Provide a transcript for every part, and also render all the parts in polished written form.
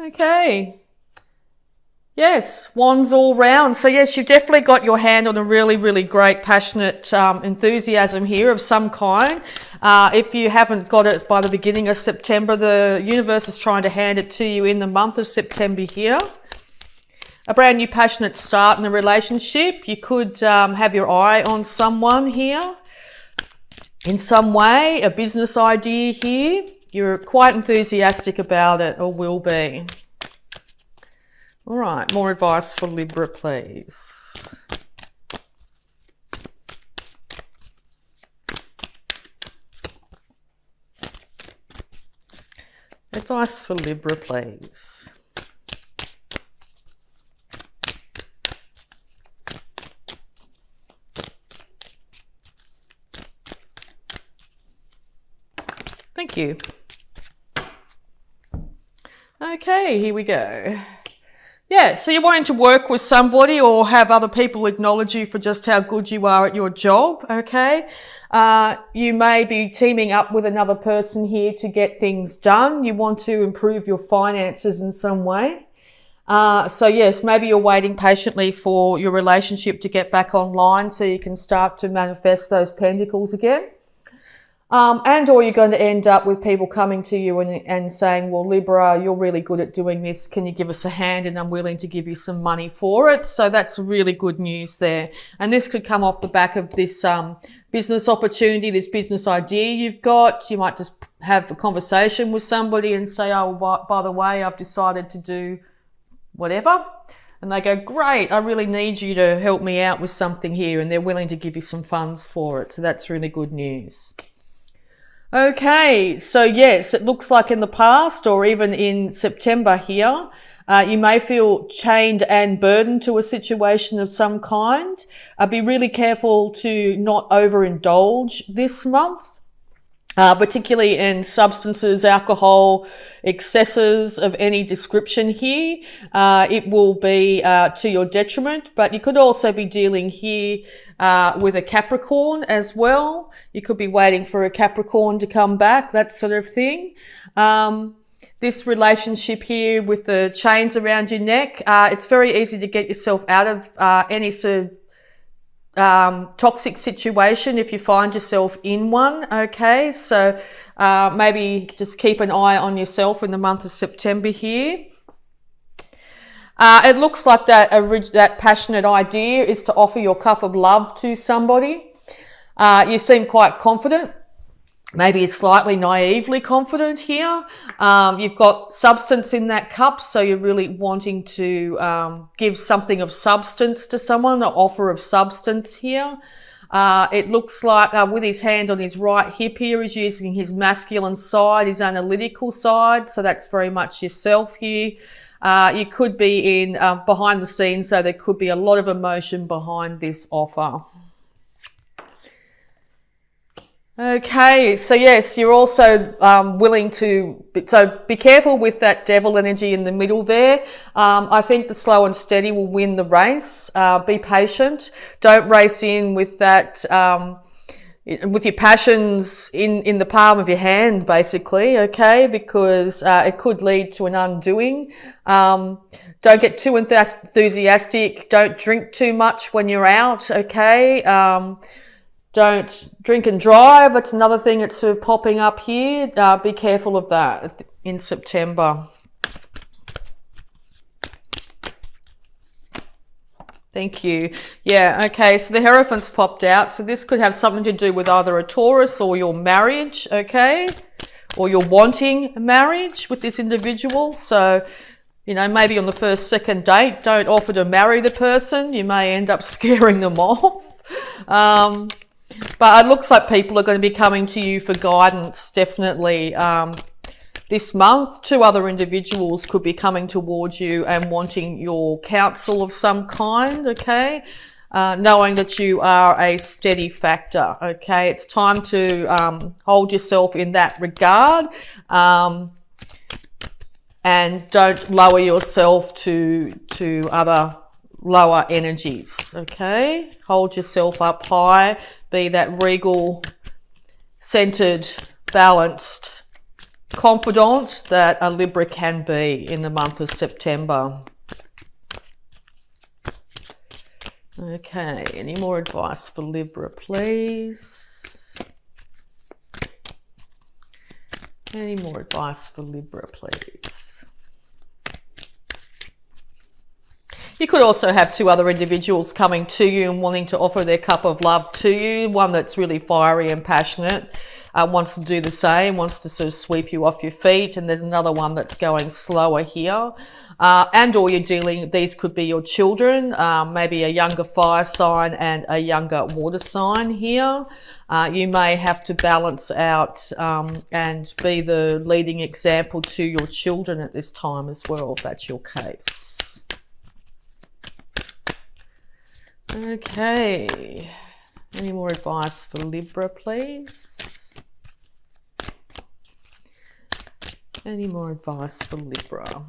Okay. Yes, wands all round. So yes, you've definitely got your hand on a really, really great, passionate enthusiasm here of some kind. If you haven't got it by the beginning of September, the universe is trying to hand it to you in the month of September here. A brand new passionate start in a relationship. You could have your eye on someone here in some way, a business idea here. You're quite enthusiastic about it, or will be. All right, more advice for Libra, please. Advice for Libra, please. Thank you. Okay, here we go. Yeah, so you're wanting to work with somebody or have other people acknowledge you for just how good you are at your job, okay? You may be teaming up with another person here to get things done. You want to improve your finances in some way. So yes, maybe you're waiting patiently for your relationship to get back online so you can start to manifest those pentacles again. Or you're going to end up with people coming to you and saying, well, Libra, you're really good at doing this. Can you give us a hand? And I'm willing to give you some money for it. So that's really good news there. And this could come off the back of this business opportunity, this business idea you've got. You might just have a conversation with somebody and say, oh, by the way, I've decided to do whatever. And they go, great, I really need you to help me out with something here. And they're willing to give you some funds for it. So that's really good news. Okay, so yes, it looks like in the past or even in September here, you may feel chained and burdened to a situation of some kind. Be really careful to not overindulge this month, particularly in substances, alcohol, excesses of any description here. It will be to your detriment, but you could also be dealing here with a Capricorn as well. You could be waiting for a Capricorn to come back, that sort of thing. This relationship here with the chains around your neck, it's very easy to get yourself out of any sort of toxic situation if you find yourself in one. Okay, so maybe just keep an eye on yourself in the month of September here. It looks like that passionate idea is to offer your cup of love to somebody. You seem quite confident, maybe slightly naively confident here. You've got substance in that cup, so you're really wanting to give something of substance to someone, an offer of substance here. It looks like with his hand on his right hip here, he's using his masculine side, his analytical side, so that's very much yourself here. You could be in behind the scenes, so there could be a lot of emotion behind this offer. Okay, so yes, you're also willing to, so be careful with that devil energy in the middle there. I think the slow and steady will win the race. Be patient. Don't race in with that, with your passions in the palm of your hand, basically, okay, because it could lead to an undoing. Don't get too enthusiastic. Don't drink too much when you're out, okay. Don't drink and drive. That's another thing that's sort of popping up here. Be careful of that in September. Thank you. Yeah, okay, so the Hierophant's popped out. So this could have something to do with either a Taurus or your marriage, okay? Or you're wanting marriage with this individual. So, you know, maybe on the first, second date, don't offer to marry the person. You may end up scaring them off. But it looks like people are going to be coming to you for guidance, definitely, this month. Two other individuals could be coming towards you and wanting your counsel of some kind, okay? Knowing that you are a steady factor, okay? It's time to hold yourself in that regard, and don't lower yourself to other lower energies, okay? Hold yourself up high. Be that regal, centered, balanced confidant that a Libra can be in the month of September. Okay, any more advice for Libra, please? Any more advice for Libra, please? You could also have two other individuals coming to you and wanting to offer their cup of love to you. One that's really fiery and passionate, wants to do the same, wants to sort of sweep you off your feet. And there's another one that's going slower here. And or you're dealing, these could be your children, maybe a younger fire sign and a younger water sign here. You may have to balance out and be the leading example to your children at this time as well, if that's your case. Okay, any more advice for Libra, please? Any more advice for Libra?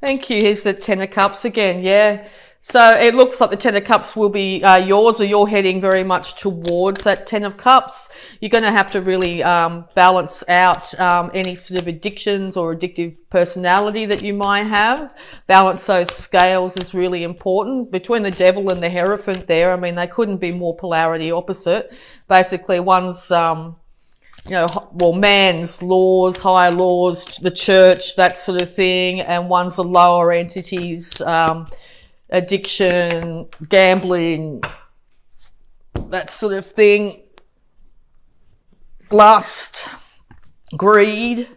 Thank you. Here's the Ten of Cups again. Yeah. So it looks like the Ten of Cups will be yours, or you're heading very much towards that Ten of Cups. You're going to have to really balance out any sort of addictions or addictive personality that you might have. Balance those scales is really important. Between the Devil and the Hierophant there, I mean, they couldn't be more polarity opposite. Basically, one's you know, well, man's laws, higher laws, the church, that sort of thing, and one's the lower entities, addiction, gambling, that sort of thing, lust, greed.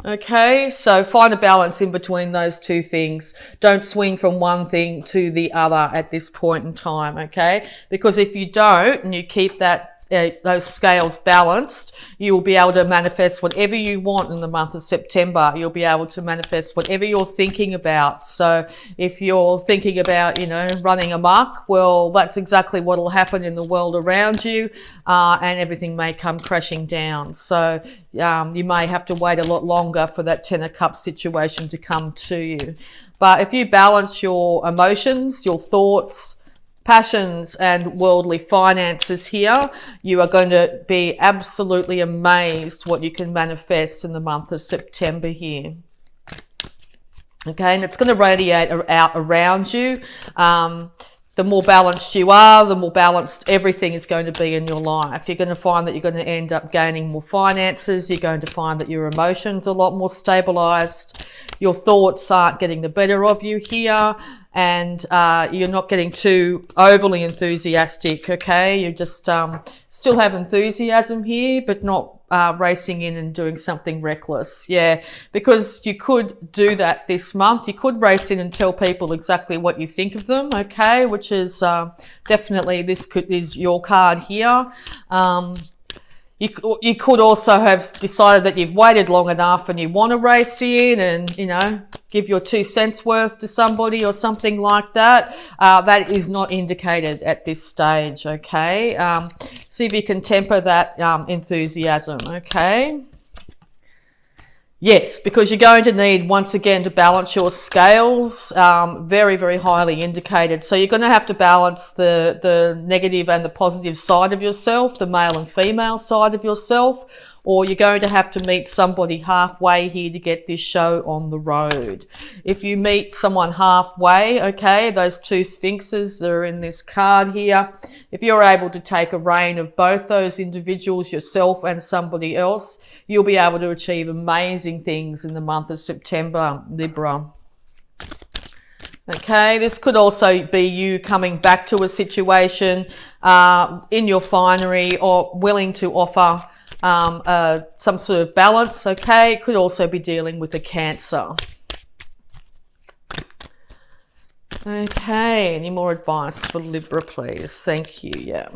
Okay, so find a balance in between those two things. Don't swing from one thing to the other at this point in time, okay? Because if you don't, and you keep that those scales balanced, you will be able to manifest whatever you want in the month of September. You'll be able to manifest whatever you're thinking about. So if you're thinking about, you know, running amok, well, that's exactly what will happen in the world around you, and everything may come crashing down. So you may have to wait a lot longer for that Ten of Cups situation to come to you. But if you balance your emotions, your thoughts, passions and worldly finances here, you are going to be absolutely amazed what you can manifest in the month of September here. Okay, and it's going to radiate out around you. The more balanced you are, the more balanced everything is going to be in your life. You're going to find that you're going to end up gaining more finances. You're going to find that your emotions are a lot more stabilized. Your thoughts aren't getting the better of you here. And you're not getting too overly enthusiastic, okay? You just still have enthusiasm here, but not racing in and doing something reckless. Yeah, because you could do that this month. You could race in and tell people exactly what you think of them, okay? Which is definitely, is your card here. You could also have decided that you've waited long enough and you want to race in and, you know, give your 2 cents worth to somebody or something like that. That is not indicated at this stage, okay? See if you can temper that enthusiasm, okay? Yes, because you're going to need, once again, to balance your scales, very, very highly indicated. So you're going to have to balance the negative and the positive side of yourself, the male and female side of yourself, or you're going to have to meet somebody halfway here to get this show on the road. If you meet someone halfway, okay, those 2 sphinxes that are in this card here, if you're able to take a reign of both those individuals, yourself and somebody else, you'll be able to achieve amazing things in the month of September, Libra. Okay, this could also be you coming back to a situation in your finery or willing to offer some sort of balance, okay? It could also be dealing with a Cancer. Okay, any more advice for Libra, please? Thank you, yeah.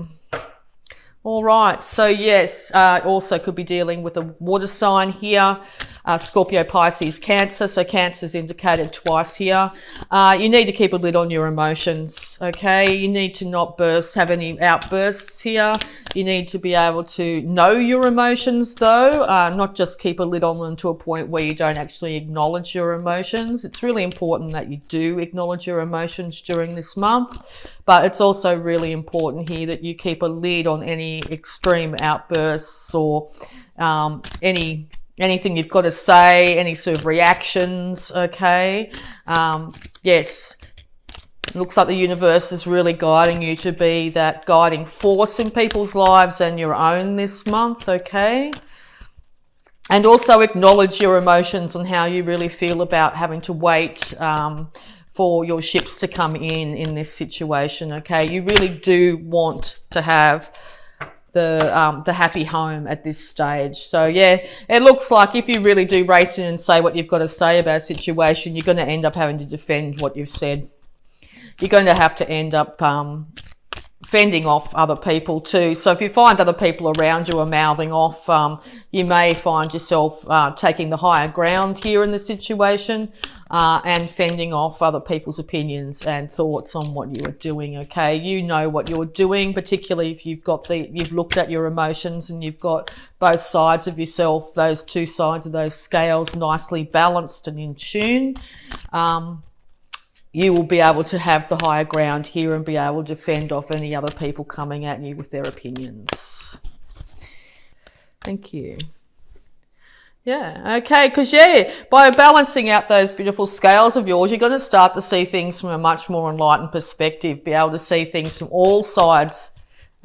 All right, so yes, also could be dealing with a water sign here. Scorpio, Pisces, Cancer. So Cancer's indicated twice here. You need to keep a lid on your emotions, okay? You need to not have any outbursts here. You need to be able to know your emotions though, not just keep a lid on them to a point where you don't actually acknowledge your emotions. It's really important that you do acknowledge your emotions during this month, but it's also really important here that you keep a lid on any extreme outbursts or anything you've got to say, any sort of reactions, okay? Yes, it looks like the universe is really guiding you to be that guiding force in people's lives and your own this month, okay? And also acknowledge your emotions and how you really feel about having to wait for your ships to come in this situation, okay? You really do want to have the happy home at this stage. So yeah, it looks like if you really do race in and say what you've got to say about a situation, you're going to end up having to defend what you've said. You're going to have to end up fending off other people too. So if you find other people around you are mouthing off, you may find yourself taking the higher ground here in the situation and fending off other people's opinions and thoughts on what you are doing, okay? You know what you're doing, particularly if you've looked at your emotions and you've got both sides of yourself, those two sides of those scales nicely balanced and in tune. You will be able to have the higher ground here and be able to fend off any other people coming at you with their opinions. Thank you. Yeah, okay, because by balancing out those beautiful scales of yours, you're going to start to see things from a much more enlightened perspective, be able to see things from all sides,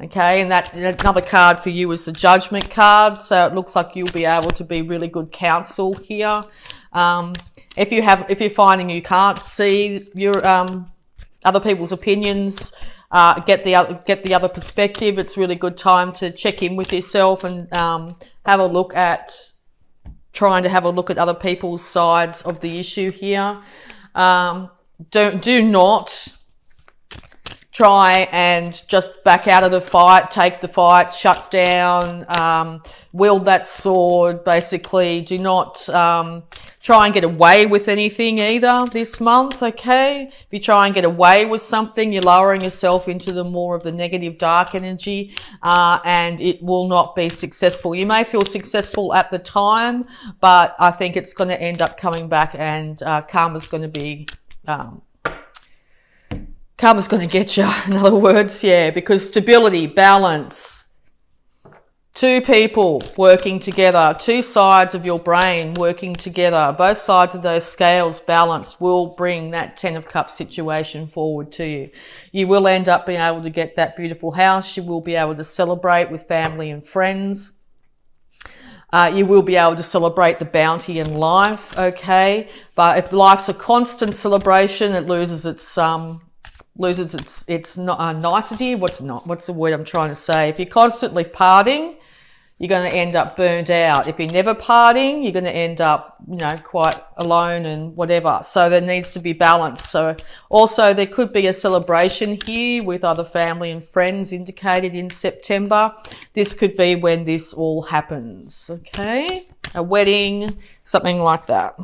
okay? And that another card for you is the Judgment card, so it looks like you'll be able to be really good counsel here. If you're finding you can't see your other people's opinions, get the other perspective, it's a really good time to check in with yourself and trying to have a look at other people's sides of the issue here. Do not try and just back out of the fight, take the fight, shut down, wield that sword. Basically, do not try and get away with anything either this month, okay? If you try and get away with something, you're lowering yourself into the more of the negative dark energy, and it will not be successful. You may feel successful at the time, but I think it's going to end up coming back and karma's going to get you, in other words, yeah, because stability, balance, two people working together, two sides of your brain working together, both sides of those scales balanced will bring that 10 of Cups situation forward to you. You will end up being able to get that beautiful house. You will be able to celebrate with family and friends. You will be able to celebrate the bounty in life, okay? But if life's a constant celebration, it loses its nicety. What's the word I'm trying to say? If you're constantly partying, you're going to end up burned out. If you're never partying, you're going to end up, quite alone and whatever. So there needs to be balance. So also there could be a celebration here with other family and friends indicated in September. This could be when this all happens, okay? A wedding, something like that.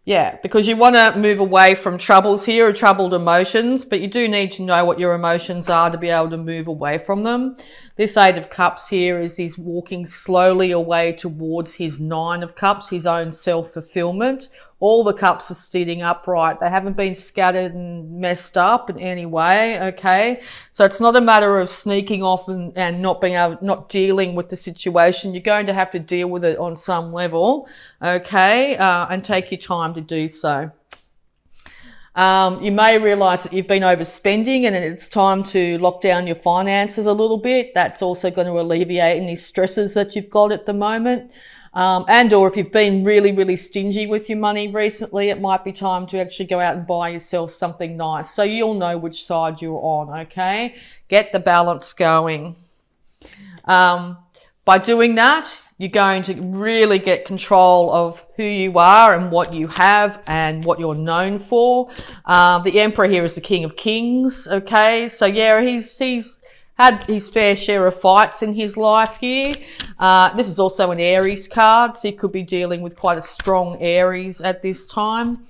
Yeah, because you want to move away from troubles here, or troubled emotions, but you do need to know what your emotions are to be able to move away from them. This 8 of Cups here is he's walking slowly away towards his 9 of Cups, his own self-fulfillment. All the cups are sitting upright. They haven't been scattered and messed up in any way, okay? So it's not a matter of sneaking off and not dealing with the situation. You're going to have to deal with it on some level, okay? And take your time to do so. You may realise that you've been overspending and it's time to lock down your finances a little bit. That's also going to alleviate any stresses that you've got at the moment. Or if you've been really, really stingy with your money recently, it might be time to actually go out and buy yourself something nice. So you'll know which side you're on, okay? Get the balance going. By doing that, you're going to really get control of who you are and what you have and what you're known for. The Emperor here is the King of Kings, okay? So yeah, he's had his fair share of fights in his life here. This is also an Aries card, so he could be dealing with quite a strong Aries at this time.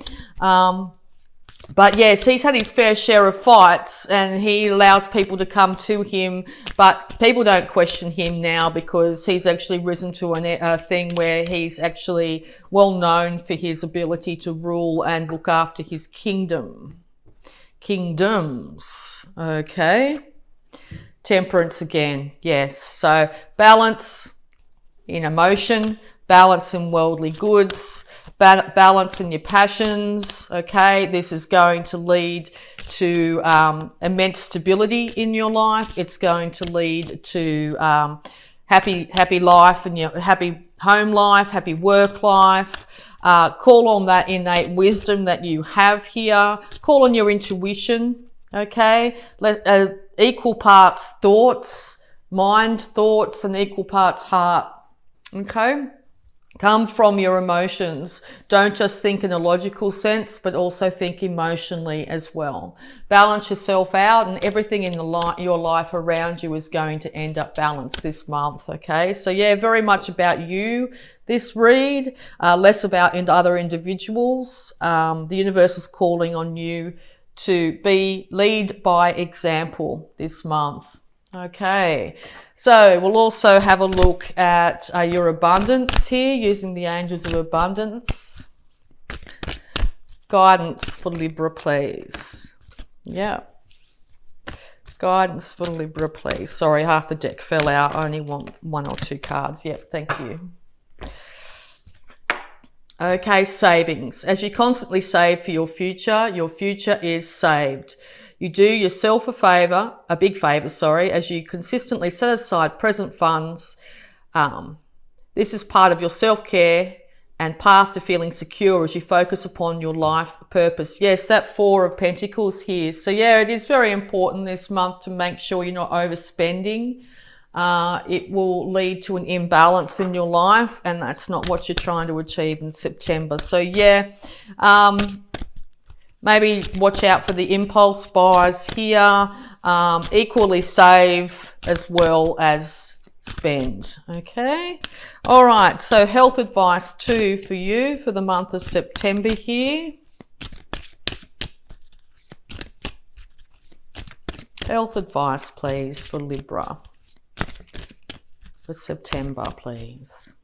But yes, he's had his fair share of fights and he allows people to come to him, but people don't question him now because he's actually risen to a thing where he's actually well known for his ability to rule and look after his kingdoms. Okay. Temperance again. Yes. So balance in emotion, balance in worldly goods, balance in your passions. Okay, this is going to lead to immense stability in your life. It's going to lead to happy life and your happy home life, happy work life. Call on that innate wisdom that you have here. Call on your intuition. Okay, equal parts thoughts, mind thoughts, and equal parts heart. Okay. Come from your emotions. Don't just think in a logical sense, but also think emotionally as well. Balance yourself out and everything in your life around you is going to end up balanced this month, okay? So yeah, very much about you, this read, less about other individuals. The universe is calling on you to lead by example this month. Okay, so we'll also have a look at your abundance here using the angels of abundance. Guidance for Libra, please. Yeah. Guidance for Libra, please. Sorry, half the deck fell out. I only want 1 or 2 cards. Yep, thank you. Okay, savings. As you constantly save for your future is saved. You do yourself a big favour, as you consistently set aside present funds. This is part of your self-care and path to feeling secure as you focus upon your life purpose. Yes, that 4 of Pentacles here. So yeah, it is very important this month to make sure you're not overspending. It will lead to an imbalance in your life, and that's not what you're trying to achieve in September. So yeah, maybe watch out for the impulse buys here. Equally save as well as spend. Okay. All right. So health advice too for you for the month of September here. Health advice, please, for Libra. For September, please.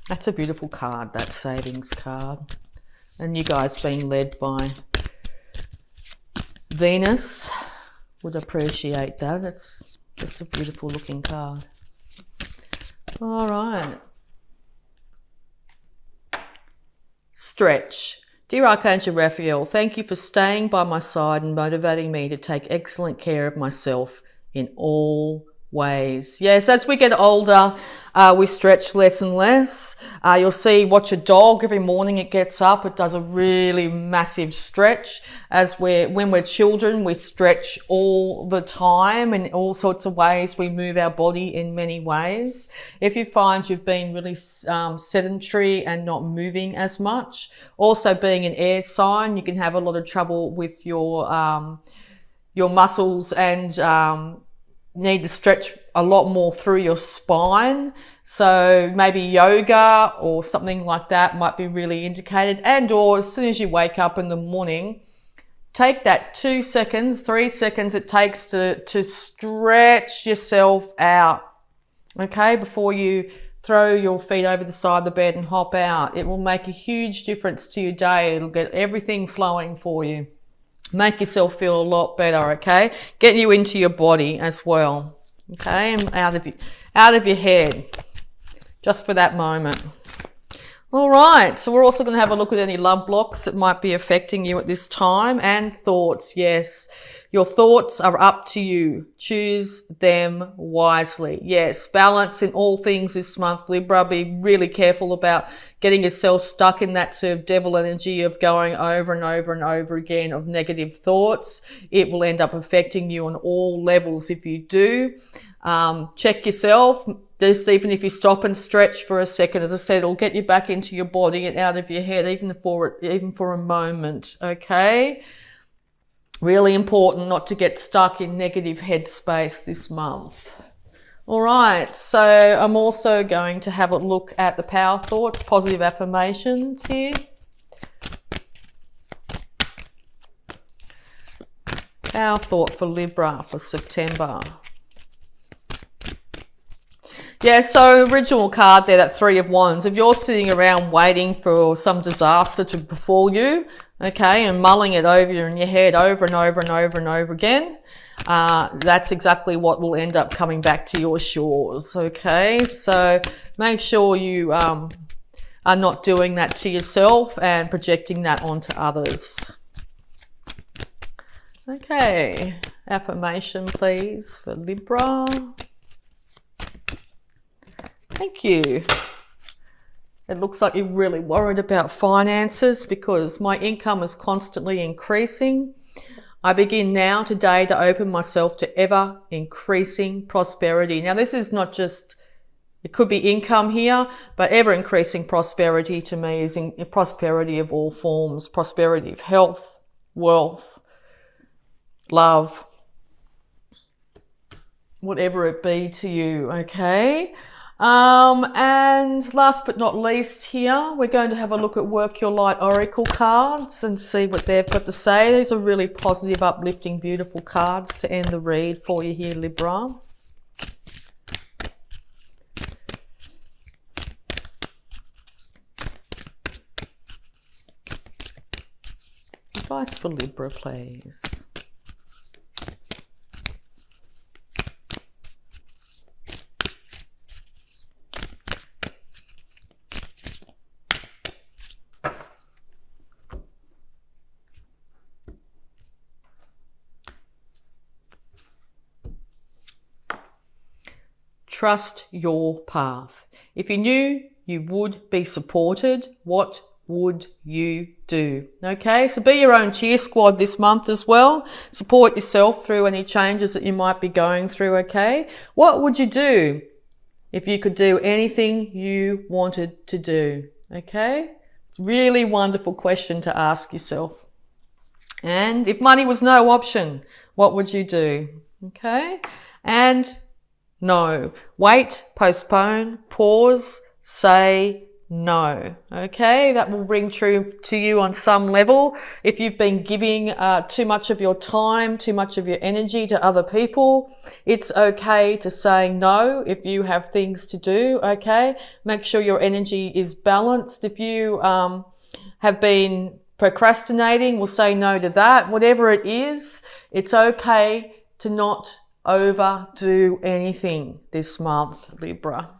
That's a beautiful card, that savings card. And you guys being led by Venus would appreciate that. It's just a beautiful looking card. All right. Stretch. Dear Archangel Raphael, thank you for staying by my side and motivating me to take excellent care of myself in all ways. Yes, as we get older, we stretch less and less. You'll see, watch a dog every morning it gets up. It does a really massive stretch. When we're children, we stretch all the time in all sorts of ways. We move our body in many ways. If you find you've been really sedentary and not moving as much, also being an air sign, you can have a lot of trouble with your muscles and need to stretch a lot more through your spine. So maybe yoga or something like that might be really indicated. And or as soon as you wake up in the morning, take that 2 seconds, 3 seconds it takes to stretch yourself out. Okay, before you throw your feet over the side of the bed and hop out. It will make a huge difference to your day. It'll get everything flowing for you. Make yourself feel a lot better, okay? Get you into your body as well, okay? And out of your head, just for that moment. All right, so we're also going to have a look at any love blocks that might be affecting you at this time, and thoughts. Yes, your thoughts are up to you. Choose them wisely. Yes, balance in all things this month, Libra. Be really careful about getting yourself stuck in that sort of devil energy of going over and over and over again of negative thoughts. It will end up affecting you on all levels if you do. Check yourself. Just even if you stop and stretch for a second, as I said, it'll get you back into your body and out of your head, even for a moment, okay? Really important not to get stuck in negative headspace this month. All right, so I'm also going to have a look at the power thoughts, positive affirmations here. Power thought for Libra for September. Yeah, so original card there, that Three of Wands. If you're sitting around waiting for some disaster to befall you, okay, and mulling it over in your head over and over and over and over again, that's exactly what will end up coming back to your shores, okay? So make sure you are not doing that to yourself and projecting that onto others. Okay, affirmation please for Libra. Thank you. It looks like you're really worried about finances because my income is constantly increasing. I begin now today to open myself to ever increasing prosperity. Now this is not just, it could be income here, but ever increasing prosperity to me is prosperity of all forms, prosperity of health, wealth, love, whatever it be to you, okay? And last but not least here, we're going to have a look at Work Your Light Oracle cards and see what they've got to say. These are really positive, uplifting, beautiful cards to end the read for you here, Libra. Advice for Libra, please. Trust your path. If you knew you would be supported, what would you do? Okay, so be your own cheer squad this month as well. Support yourself through any changes that you might be going through, okay? What would you do if you could do anything you wanted to do? Okay, really wonderful question to ask yourself. And if money was no option, what would you do? Okay, and no. Wait, postpone, pause, say no. Okay, that will ring true to you on some level. If you've been giving too much of your time, too much of your energy to other people, it's okay to say no if you have things to do, okay? Make sure your energy is balanced. If you have been procrastinating, we'll say no to that. Whatever it is, it's okay to not overdo anything this month, Libra.